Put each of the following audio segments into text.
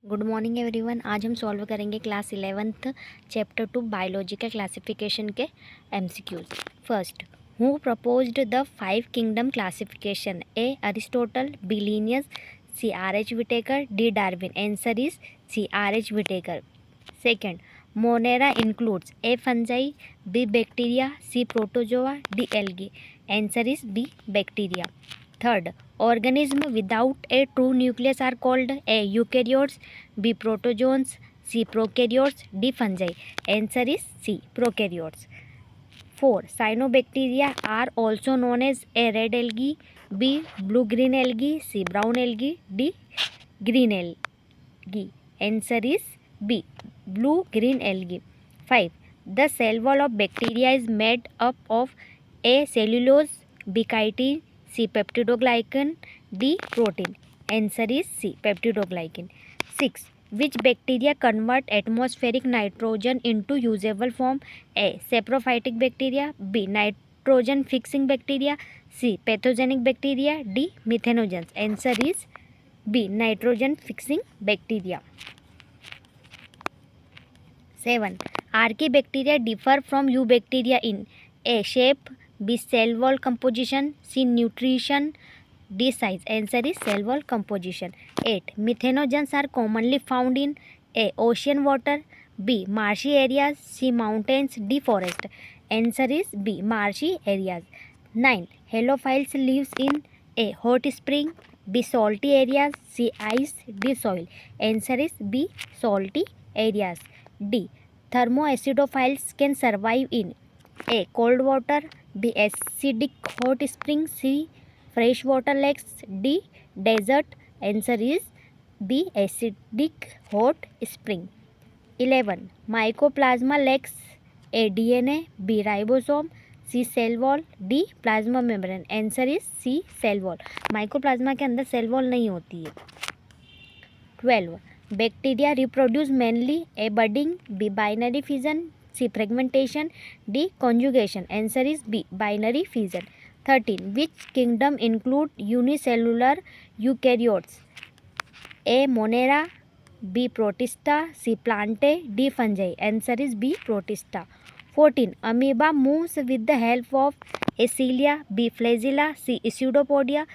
Good morning everyone. आज हम solve करेंगे क्लास 11th चैप्टर 2 बायोलॉजी के क्लासिफिकेशन के MCQs. First, who proposed the 5 kingdom classification? A Aristotle, B Linnaeus, C R H Whittaker, D Darwin. Answer is C R H Whittaker. Second, Monera includes A fungi, B bacteria, C protozoa, D algae. Answer is B bacteria. Third, organisms without a true nucleus are called A. Eukaryotes, B. Protozoans, C. Prokaryotes, D. Fungi. Answer is C. Prokaryotes. 4. Cyanobacteria are also known as A. Red algae, B. Blue-green algae, C. Brown algae, D. Green algae. Answer is B. Blue-green algae. 5. The cell wall of bacteria is made up of A. Cellulose, B. Chitin, C. Peptidoglycan, D. Protein. Answer is C. Peptidoglycan. 6. Which bacteria convert atmospheric nitrogen into usable form? A. Saprophytic bacteria, B. Nitrogen fixing bacteria, C. Pathogenic bacteria, D. Methanogens. Answer is B. Nitrogen fixing bacteria. 7. Archaebacteria differ from eubacteria in A. Shape, B. Cell wall composition, C. Nutrition, D. Size. Answer is cell wall composition. 8. Methanogens are commonly found in A. Ocean water, B. Marshy areas, C. Mountains, D. Forest. Answer is B. Marshy areas. 9. Halophiles lives in A. Hot spring, B. Salty areas, C. Ice, D. Soil. Answer is B. Salty areas. D. Thermoacidophiles can survive in A. Cold water, B. Acidic hot spring, C. Freshwater lakes, D. Desert. Answer is B. Acidic hot spring. 11. Mycoplasma lacks A. DNA, B. Ribosome, C. Cell wall, D. Plasma membrane. Answer is C. Cell wall. Mycoplasma के अंदर cell wall नहीं होती है. 12. Bacteria reproduce mainly A. budding, B. binary fission, C. fragmentation, D. conjugation. Answer is B. binary fission. 13. Which kingdom include unicellular eukaryotes? A. Monera, B. Protista, C. Plantae, D. Fungi. Answer is B. Protista. 14. Amoeba moves with the help of A. cilia, B. flagella, C. pseudopodia,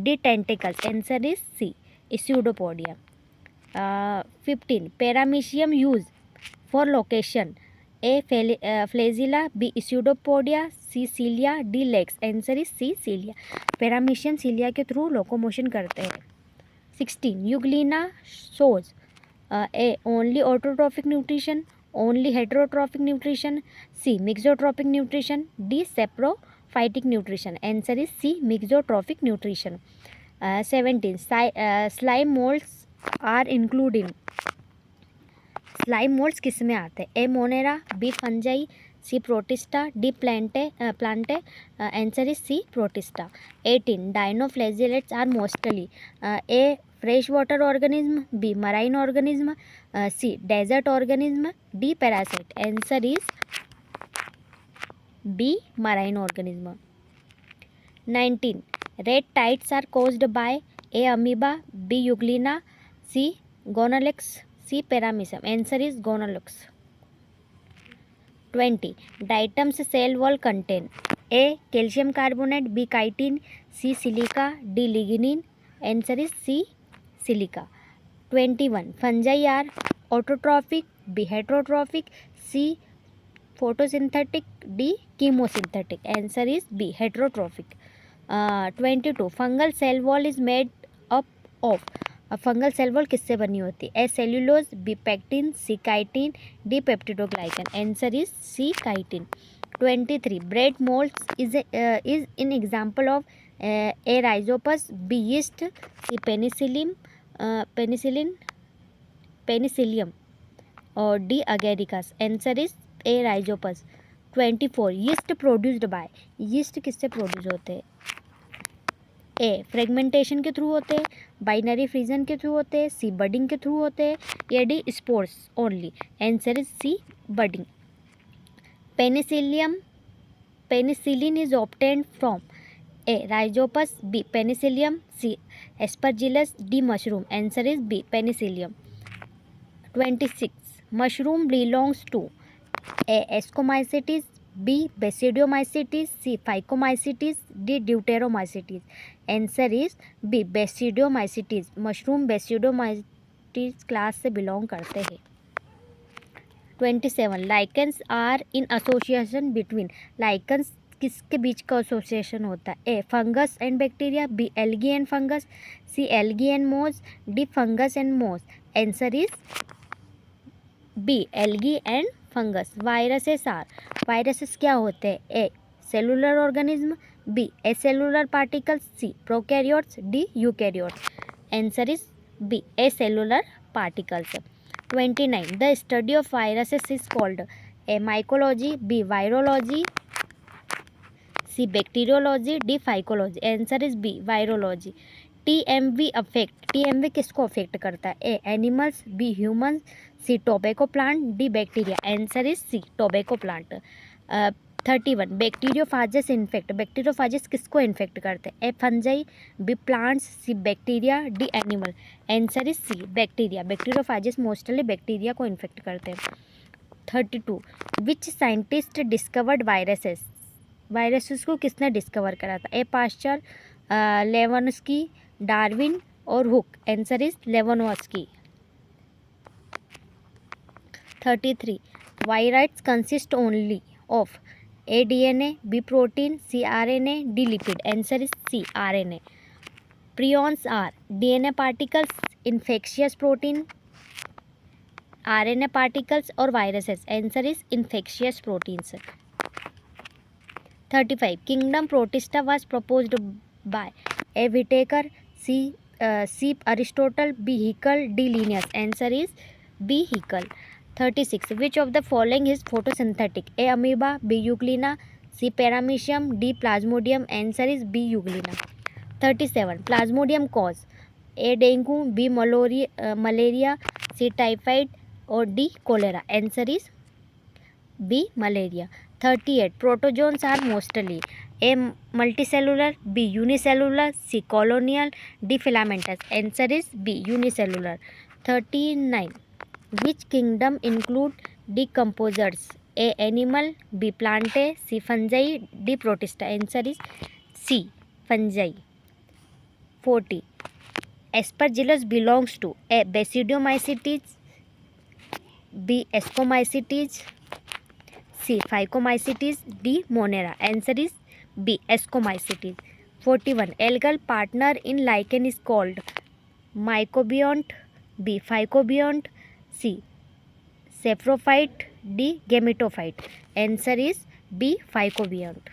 D. tentacles. Answer is C. pseudopodia. 15. Paramecium used for location. A. flagella, B. pseudopodia, C. cilia, D. legs. Answer is C. cilia. Paramecium cilia के through locomotion करते हैं. 16. Euglena shows A. only autotrophic nutrition, only heterotrophic nutrition, C. mixotrophic nutrition, D. saprophytic nutrition. Answer is C. mixotrophic nutrition. 17. Slime molds are including. Slime molds किस में आते हैं? A. Monera, B. Fungi, C. Protista, D. Plantae. Answer is C. Protista. 18. Dinoflagellates are mostly A. Fresh water organism, B. Marine organism, C. Desert organism, D. Parasite. Answer is B. Marine organism. 19. Red tides are caused by A. Amoeba, B. Euglena, C. Gonalex, C. Paramecium. Answer is Gonalex. 20. Diatoms cell wall contain A. calcium carbonate, B. chitin, C. silica, D. lignin. Answer is C. silica. 21. Fungi are autotrophic, B. heterotrophic, C. photosynthetic, D. chemosynthetic. Answer is B. heterotrophic. 22. Fungal cell wall is made up of. Fungal cell wall किससे बनी होती है? A. Cellulose, B. Pectin, C. Chitin, D. Peptidoglycan. Answer is C. Chitin. 23. Bread molds is in example of A. Rhizopus, B. Yeast, C. Penicillium और D. Agaricus. Answer is A. Rhizopus. 24. Yeast produced by. Yeast किससे प्रोड्यूस होते हैं? ए. Fragmentation के through होते हैं, binary फ्रीजन के through होते हैं, सी. बडिंग के थ्रू होते हैं, या D. Spores only. Answer is C. Budding. Penicillin is obtained from A. Rhizopus, B. Penicillium, C. Aspergillus, D. Mushroom. Answer is B. Penicillium. 26. Mushroom belongs to A. Ascomycetes, B. Basidiomycetes, C. Phycomycetes, D. Deuteromycetes. Answer is B. Basidiomycetes. Mushroom basidiomycetes class से belong करते हैं. 27. Lichens are in association between. Lichens किसके बीच का association होता है? A. Fungus and bacteria, B. Algae and fungus, C. Algae and moss, D. Fungus and moss. Answer is B. Algae and fungus. Viruses are. Viruses क्या होते हैं? A. Cellular organism, B. Acellular particles, C. Prokaryotes, D. Eukaryotes. Answer is B. Acellular particles. 29. The study of viruses is called A. Mycology, B. Virology, C. Bacteriology, D. Phycology. Answer is B. Virology. TMV affect. TMV किसको affect करता है? A. Animals, B. Humans, C. Tobacco plant, D. Bacteria. Answer is C. Tobacco plant. 31. Bacteriophagous infect. Bacteriophagous किसको infect करते हैं? A. Fungi, B. Plants, C. Bacteria, D. Animal. Answer is C. Bacteria. Bacteriophages mostly bacteria को infect करते हैं. 32. Which scientist discovered viruses. Viruses को किसने discover करा था? ए. पास्चर, लेवनस्की, डार्विन और Hooke. Answer is Ivanovsky. 33. Viroids consist only of A. DNA, B. protein, C. RNA, D. lipid. Answer is C. RNA. Prions are DNA particles, infectious protein, RNA particles or viruses. Answer is infectious proteins. 35. Kingdom Protista was proposed by A. Whitaker, C. Aristotle, B. Haeckel, D. Linnaeus. Answer is B. Haeckel. 36. Which of the following is photosynthetic? A. Amoeba, B. Euglena, C. Paramecium, D. Plasmodium. Answer is B. Euglena. 37. Plasmodium cause A. Dengue, B. Malaria, C. Typhoid or D. Cholera. Answer is B. Malaria. 38. Protozoans are mostly A. Multicellular, B. Unicellular, C. Colonial, D. Filamentous. Answer is B. Unicellular. 39. Which kingdom include decomposers? A. Animal, B. Plantae, C. Fungi, D. Protista. Answer is C. Fungi. 40. Aspergillus belongs to A. Basidiomycetes, B. Ascomycetes, C. Phycomycetes, D. Monera. Answer is B. Ascomycetes. 41. Algal partner in lichen is called Mycobionte, B. Phycobionte, C. Saprophyte, D. Gametophyte. Answer is B. Phycobionte.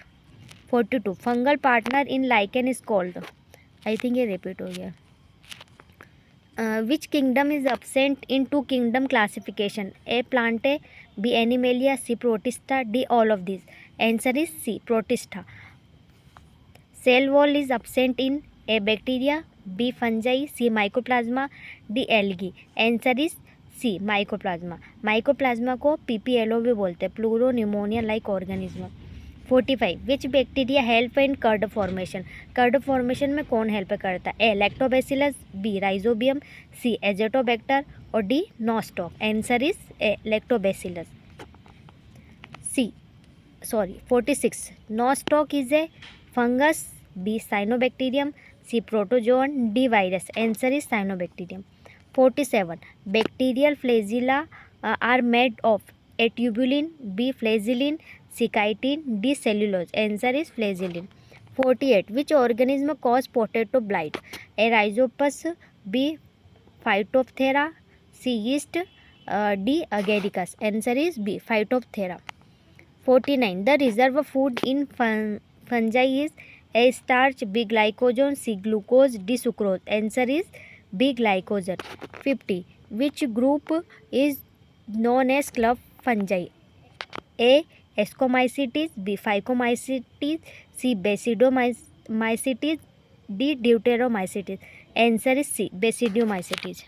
42. Fungal partner in lichen is called, I think ये repeat हो गया. Which kingdom is absent in two kingdom classification? A. Plantae, B. Animalia, C. Protista, D. all of these. Answer is C. Protista. Cell wall is absent in A. Bacteria, B. Fungi, C. Mycoplasma, D. Algae. Answer is C. Mycoplasma. Mycoplasma को PPLO भी बोलते हैं, pleuro pneumonia like organism. 45. Which bacteria help in curd formation. Curd formation में कौन help करता है? A. Lactobacillus, B. Rhizobium, C. Azotobacter और D. Nostoc. Answer is A. Lactobacillus. 46. Nostoc is A fungus, B. Cyanobacterium, C. Protozoan, D. Virus. Answer is cyanobacterium. 47. Bacterial flagella are made of A. Tubulin, B. Flagellin, C. Chitin, D. Cellulose. Answer is flagellin. 48. Which organism cause potato blight? A. Rhizopus, B. Phytophthora, C. Yeast, D. Agaricus. Answer is B. Phytophthora. 49. The reserve food in fungi is A. Starch, B. Glycogen, C. Glucose, D. Sucrose. Answer is B. Glycogen. 50. Which group is known as club fungi? A. Ascomycetes, B. Phycomycetes, C. Basidiomycetes, D. Deuteromycetes. Answer is C. Basidiomycetes.